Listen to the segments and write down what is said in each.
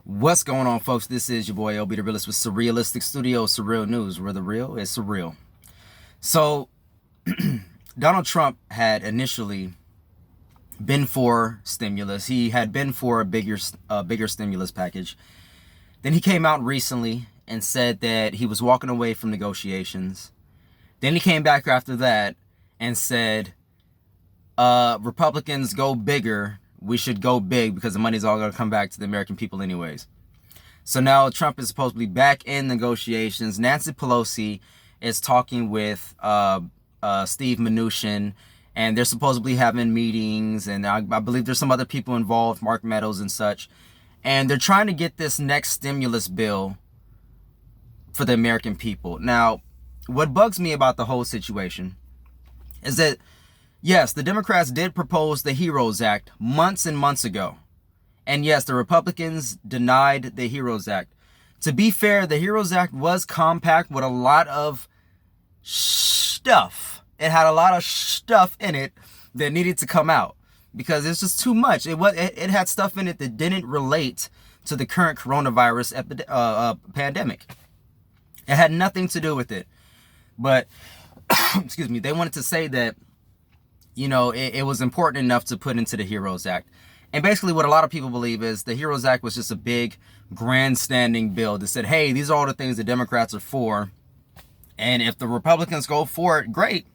What's going on, folks? This is your boy LB the Realist with Surrealistic Studios, Surreal News, where the real is surreal. So, Donald Trump had initially been for stimulus. He had been for a bigger stimulus package. Then he came out recently and said that he was walking away from negotiations. Then he came back after that and said, Republicans go bigger. We should go big because the money's all going to come back to the American people anyways. So now Trump is supposed to be back in negotiations. Nancy Pelosi is talking with Steve Mnuchin, and they're supposedly having meetings, and I believe there's some other people involved, Mark Meadows and such, and they're trying to get this next stimulus bill for the American people. Now, what bugs me about the whole situation is that, yes, the Democrats did propose the HEROES Act months and months ago. And yes, the Republicans denied the HEROES Act. To be fair, the HEROES Act was compact with a lot of stuff. It had a lot of stuff in it that needed to come out because it's just too much. It had stuff in it that didn't relate to the current coronavirus pandemic. It had nothing to do with it. But, excuse me, they wanted to say that, you know, it was important enough to put into the HEROES Act. And basically what a lot of people believe is the HEROES Act was just a big grandstanding bill that said, hey, these are all the things the Democrats are for. And if the Republicans go for it, great.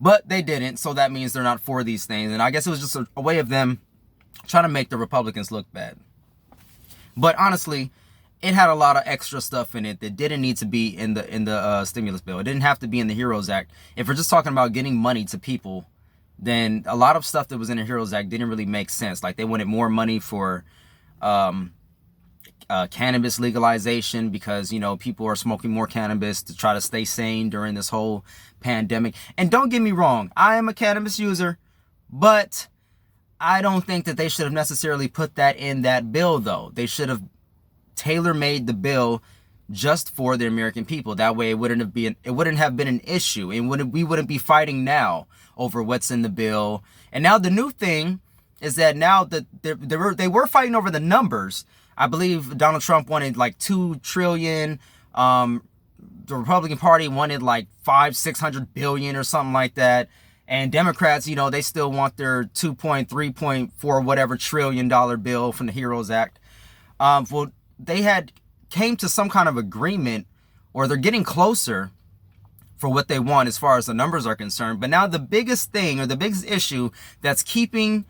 But they didn't. So that means they're not for these things. And I guess it was just a way of them trying to make the Republicans look bad. But honestly, it had a lot of extra stuff in it that didn't need to be in the stimulus bill. It didn't have to be in the HEROES Act. If we're just talking about getting money to people, then a lot of stuff that was in the HEROES Act didn't really make sense. Like they wanted more money for cannabis legalization because, you know, people are smoking more cannabis to try to stay sane during this whole pandemic. And don't get me wrong, I am a cannabis user, but I don't think that they should have necessarily put that in that bill, though. They should have tailor-made the bill just for the American people. That way it wouldn't have been an issue, and we wouldn't be fighting now over what's in the bill. And now the new thing is that now that they were fighting over the numbers. I believe Donald Trump wanted like 2 trillion. The Republican Party wanted like 500-600 billion or something like that. And Democrats, you know, they still want their 2.3.4 whatever trillion dollar bill from the HEROES Act. Well, they came to some kind of agreement, or they're getting closer for what they want as far as the numbers are concerned. But now the biggest thing, or the biggest issue that's keeping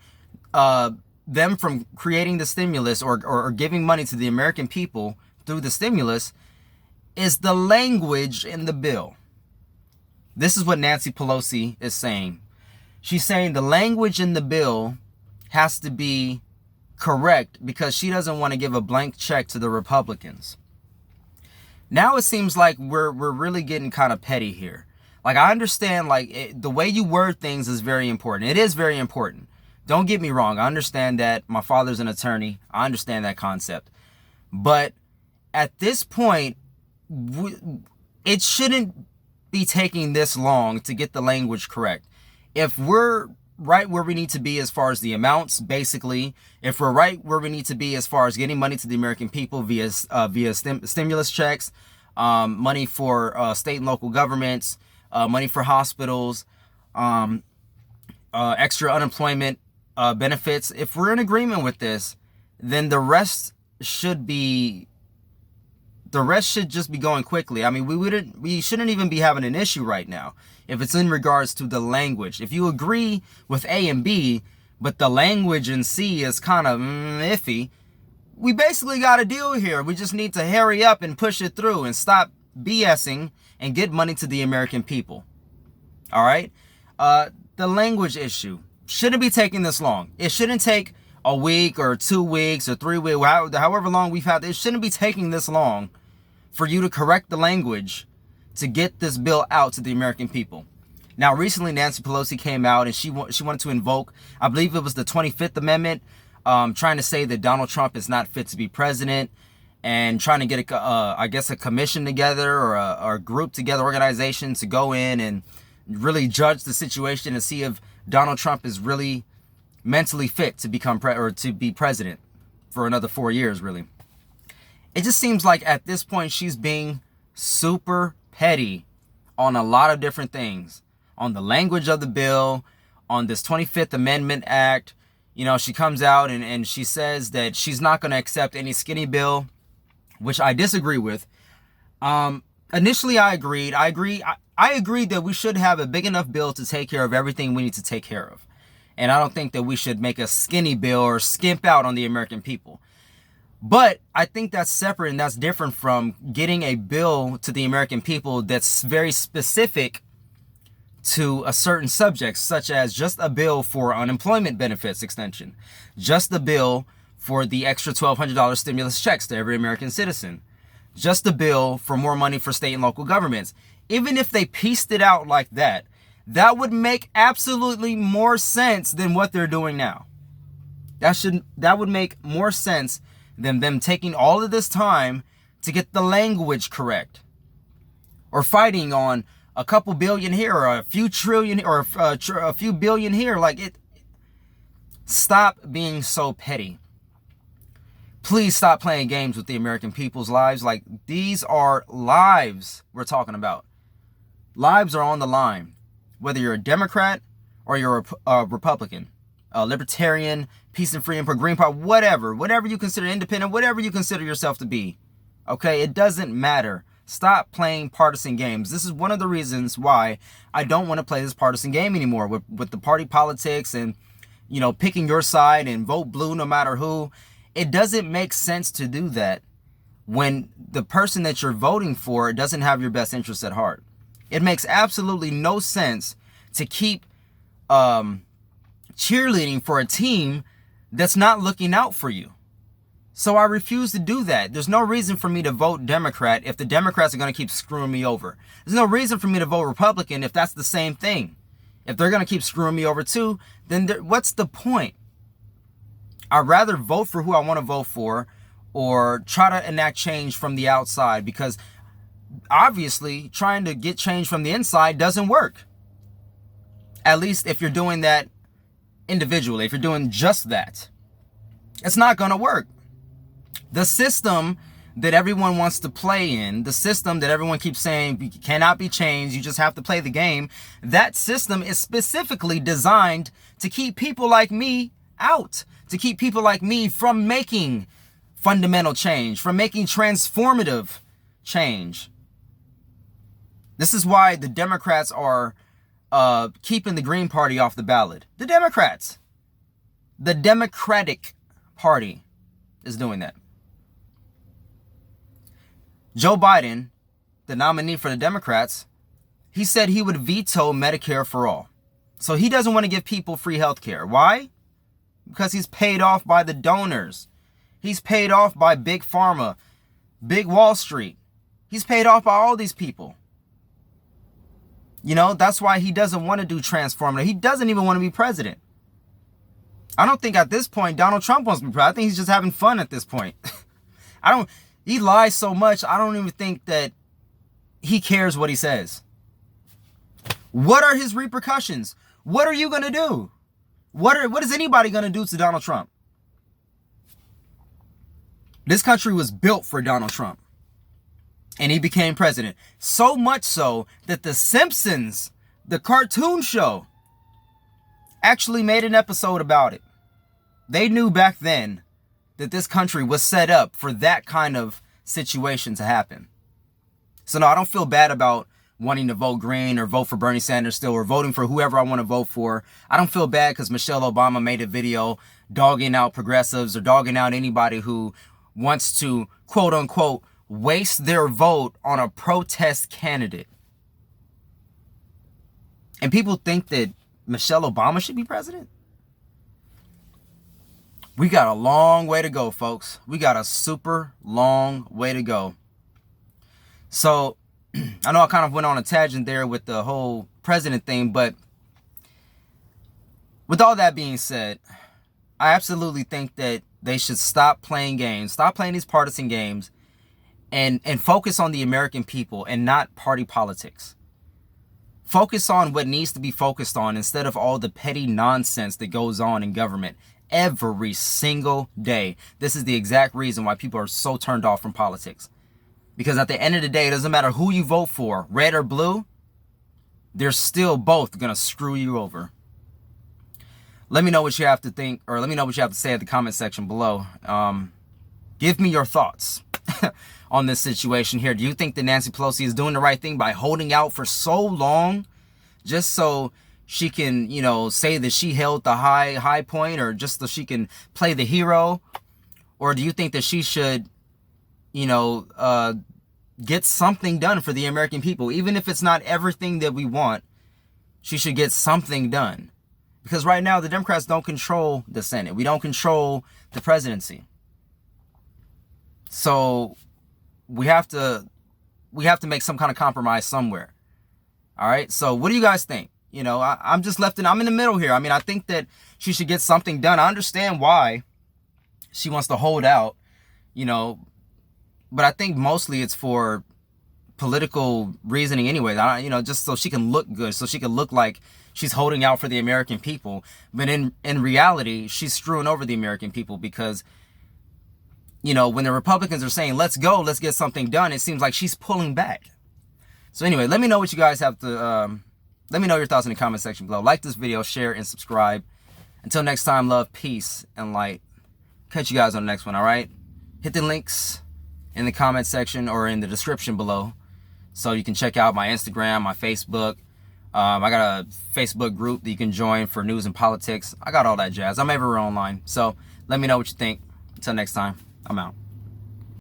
them from creating the stimulus or giving money to the American people through the stimulus is the language in the bill. This is what Nancy Pelosi is saying. She's saying the language in the bill has to be correct because she doesn't want to give a blank check to the Republicans. Now it seems like we're really getting kind of petty here. Like, I understand, like, the way you word things is very important. It is very important. Don't get me wrong. I understand that. My father's an attorney. I understand that concept. But at this point, it shouldn't be taking this long to get the language correct. If we're right where we need to be as far as the amounts, basically, if we're right where we need to be as far as getting money to the American people via stimulus checks, money for state and local governments, money for hospitals, extra unemployment benefits, if we're in agreement with this, then the rest should just be going quickly. I mean, we shouldn't even be having an issue right now if it's in regards to the language. If you agree with A and B, but the language in C is kind of iffy, we basically got a deal here. We just need to hurry up and push it through and stop BSing and get money to the American people. All right? The language issue shouldn't be taking this long. It shouldn't take a week or 2 weeks or 3 weeks, however long we've had. It shouldn't be taking this long for you to correct the language to get this bill out to the American people. Now, recently, Nancy Pelosi came out and she wanted to invoke, I believe it was the 25th Amendment, trying to say that Donald Trump is not fit to be president, and trying to get a commission together, or a group together, organization to go in and really judge the situation and see if Donald Trump is really mentally fit to become to be president. for another 4 years, really. It just seems like at this point she's being super petty on a lot of different things. On the language of the bill, on this 25th Amendment Act. You know, she comes out and she says that she's not going to accept any skinny bill, which I disagree with. Initially, I agreed. I agreed that we should have a big enough bill to take care of everything we need to take care of. And I don't think that we should make a skinny bill or skimp out on the American people. But I think that's separate and that's different from getting a bill to the American people that's very specific to a certain subject, such as just a bill for unemployment benefits extension, just a bill for the extra $1,200 stimulus checks to every American citizen, just a bill for more money for state and local governments. Even if they pieced it out like that, that would make absolutely more sense than what they're doing now. That would make more sense than them taking all of this time to get the language correct, or fighting on a couple billion here or a few trillion or a few billion here. Like it. Stop being so petty. Please stop playing games with the American people's lives. Like, these are lives we're talking about. Lives are on the line. Whether you're a Democrat or you're a Republican, a Libertarian, Peace and Freedom, Green Party, whatever you consider independent, whatever you consider yourself to be. Okay, it doesn't matter. Stop playing partisan games. This is one of the reasons why I don't want to play this partisan game anymore with the party politics and, you know, picking your side and vote blue no matter who. It doesn't make sense to do that when the person that you're voting for doesn't have your best interests at heart. It makes absolutely no sense to keep cheerleading for a team that's not looking out for you. So I refuse to do that. There's no reason for me to vote Democrat if the Democrats are going to keep screwing me over. There's no reason for me to vote Republican if that's the same thing. If they're going to keep screwing me over too, then what's the point? I'd rather vote for who I want to vote for or try to enact change from the outside, because obviously trying to get change from the inside doesn't work. At least if you're doing that individually, if you're doing just that, it's not going to work. The system that everyone wants to play in, the system that everyone keeps saying cannot be changed, you just have to play the game, that system is specifically designed to keep people like me out, to keep people like me from making fundamental change, from making transformative change. This is why the Democrats are keeping the Green Party off the ballot. The Democrats. The Democratic Party is doing that. Joe Biden, the nominee for the Democrats, he said he would veto Medicare for all. So he doesn't want to give people free health care. Why? Because he's paid off by the donors. He's paid off by Big Pharma, Big Wall Street. He's paid off by all these people. You know, that's why he doesn't want to do transformative. He doesn't even want to be president. I don't think at this point Donald Trump wants to be president. I think he's just having fun at this point. He lies so much, I don't even think that he cares what he says. What are his repercussions? What are you going to do? What is anybody going to do to Donald Trump? This country was built for Donald Trump. And he became president. So much so that The Simpsons, the cartoon show, actually made an episode about it. They knew back then that this country was set up for that kind of situation to happen. So no, I don't feel bad about wanting to vote green or vote for Bernie Sanders still, or voting for whoever I want to vote for. I don't feel bad because Michelle Obama made a video dogging out progressives or dogging out anybody who wants to, quote unquote, waste their vote on a protest candidate. And people think that Michelle Obama should be president? We got a long way to go, folks. We got a super long way to go. So, I know I kind of went on a tangent there with the whole president thing, but with all that being said, I absolutely think that they should stop playing games, stop playing these partisan games, and focus on the American people and not party politics. Focus on what needs to be focused on instead of all the petty nonsense that goes on in government every single day. This is the exact reason why people are so turned off from politics. Because at the end of the day, it doesn't matter who you vote for, red or blue, they're still both going to screw you over. Let me know what you have to think, or let me know what you have to say at the comment section below. Give me your thoughts on this situation here. Do you think that Nancy Pelosi is doing the right thing by holding out for so long just so she can, you know, say that she held the high point, or just so she can play the hero? Or do you think that she should, you know, get something done for the American people? Even if it's not everything that we want, she should get something done. Because right now, the Democrats don't control the Senate. We don't control the presidency. So we have to make some kind of compromise somewhere. All right. So what do you guys think? You know, I'm just I'm in the middle here. I mean, I think that she should get something done. I understand why she wants to hold out, you know, but I think mostly it's for political reasoning anyway. You know, just so she can look good, so she can look like she's holding out for the American people. But in reality, she's screwing over the American people, because, you know, when the Republicans are saying, let's go, let's get something done, it seems like she's pulling back. So anyway, let me know what you guys have to, let me know your thoughts in the comment section below. Like this video, share, and subscribe. Until next time, love, peace, and light. Catch you guys on the next one, all right? Hit the links in the comment section or in the description below, so you can check out my Instagram, my Facebook. I got a Facebook group that you can join for news and politics. I got all that jazz. I'm everywhere online. So let me know what you think. Until next time, I'm out.